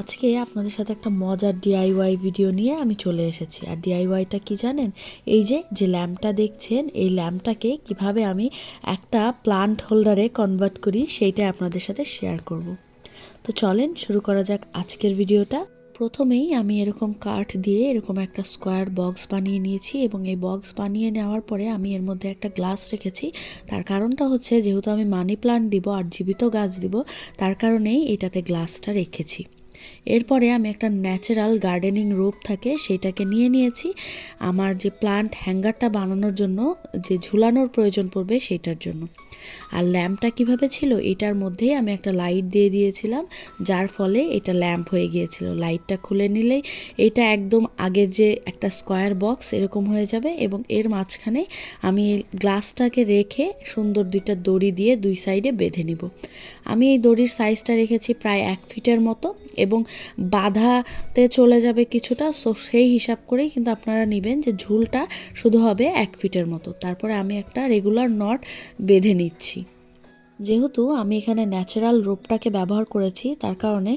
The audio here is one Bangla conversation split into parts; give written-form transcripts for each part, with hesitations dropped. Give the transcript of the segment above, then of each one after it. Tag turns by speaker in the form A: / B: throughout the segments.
A: আজকে আপনাদের সাথে একটা মজার ডিআইওয়াই ভিডিও নিয়ে আমি চলে এসেছি। আর ডিআইওয়াইটা কি জানেন? এই যে ল্যাম্পটা দেখছেন, এই ল্যাম্পটাকে কিভাবে আমি একটা প্লান্ট হোল্ডারে কনভার্ট করি সেইটা আপনাদের সাথে শেয়ার করব। তো চলেন শুরু করা যাক আজকের ভিডিওটা। প্রথমেই আমি এরকম কাঠ দিয়ে এরকম একটা স্কোয়ার বক্স বানিয়ে নিয়েছি এবং এই বক্স বানিয়ে নেওয়ার পরে আমি এর মধ্যে একটা গ্লাস রেখেছি। তার কারণটা হচ্ছে যেহেতু আমি মানি প্লান্ট দিব আর জীবিত গাছ দিব, তার কারণেই এটাতে গ্লাসটা রেখেছি। এরপরে আমি একটা ন্যাচারাল গার্ডেনিং রোপ থাকে সেটাকে নিয়ে নিয়েছি আমার যে প্লান্ট হ্যাঙ্গারটা বানানোর জন্য, যে ঝুলানোর প্রয়োজন পড়বে সেটার জন্য। আর ল্যাম্পটা কিভাবে ছিল, এটার মধ্যেই আমি একটা লাইট দিয়ে দিয়েছিলাম, যার ফলে এটা ল্যাম্প হয়ে গিয়েছিল। লাইটটা খুলে নিলেই এটা একদম আগের যে একটা স্কোয়ার বক্স এরকম হয়ে যাবে এবং এর মাঝখানে আমি গ্লাসটাকে রেখে সুন্দর দুইটা দড়ি দিয়ে দুই সাইডে বেঁধে নিব। আমি এই দড়ির সাইজটা রেখেছি প্রায় 1 ফিটের মতো এবং বাঁধাতে চলে যাবে কিছুটা, সো সেই হিসাব করেই কিন্তু আপনারা নেবেন যে ঝুলটা শুধু হবে 1 ফিটের মতো। তারপরে আমি একটা রেগুলার নট বেঁধে নিচ্ছি। যেহেতু আমি এখানে ন্যাচারাল রোপটাকে ব্যবহার করেছি, তার কারণে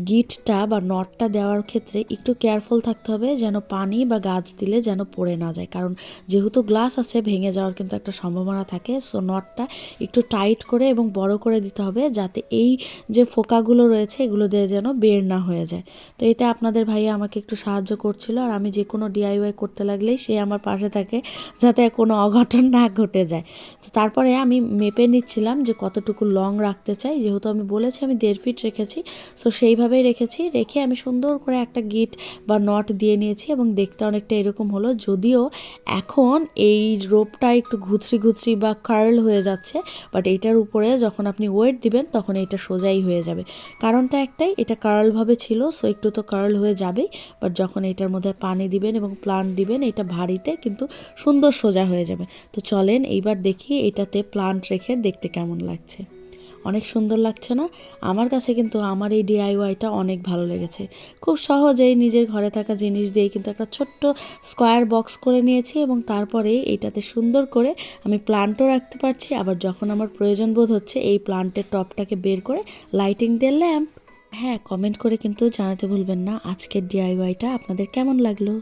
A: গিটটা বা নটটা দেওয়ার ক্ষেত্রে একটু কেয়ারফুল থাকতে হবে যেন পানি বা গাছ দিলে যেন পড়ে না যায়, কারণ যেহেতু গ্লাস আছে ভেঙে যাওয়ার কিন্তু একটা সম্ভাবনা থাকে। সো নটটা একটু টাইট করে এবং বড় করে দিতে হবে যাতে এই যে ফোকাগুলো রয়েছে এগুলো দিয়ে যেন বের না হয়ে যায়। তো এতে আপনাদের ভাইয়া আমাকে একটু সাহায্য করছিল, আর আমি যে কোনো ডিআইওয়াই করতে লাগলেই সে আমার পাশে থাকে যাতে কোনো অঘটন না ঘটে যায়। তো তারপরে আমি মেপে নিচ্ছিলাম যে কতটুকু লং রাখতে চাই, যেহেতু আমি বলেছি আমি 1.5 ফিট রেখেছি, সো সেইভাবেই রেখে আমি সুন্দর করে একটা গিট বা নট দিয়ে নিয়েছি এবং দেখতে অনেকটা এরকম হলো। যদিও এখন এই রোপটা একটু ঘুচরি বা কার্ল হয়ে যাচ্ছে, বাট এইটার উপরে যখন আপনি ওয়েট দিবেন তখন এটা সোজাই হয়ে যাবে। কারণটা একটাই, এটা কার্লভাবে ছিল, সো একটু তো কার্ল হয়ে যাবেই, বাট যখন এটার মধ্যে পানি দিবেন এবং প্লান্ট দিবেন এটা ভারীতে কিন্তু সুন্দর সোজা হয়ে যাবে। তো চলেন এইবার দেখি এটাতে প্লান্ট রেখে দেখতে কেমন লাগছে। অনেক সুন্দর লাগছে না? আমার কাছে কিন্তু আমার এই ডিআইওয়াইটা অনেক ভালো লেগেছে। খুব সহজেই নিজের ঘরে থাকা জিনিস দিয়ে কিন্তু একটা ছোট্ট স্কোয়ার বক্স করে নিয়েছি এবং তারপরে এটাতে সুন্দর করে আমি প্লান্টও রাখতে পারছি, আবার যখন আমার প্রয়োজন বোধ হচ্ছে এই প্লান্টের টপটাকে বের করে লাইটিং দিয়ে ল্যাম্প। হ্যাঁ, কমেন্ট করে কিন্তু জানাতে ভুলবেন না আজকের ডিআইওয়াইটা আপনাদের কেমন লাগলো।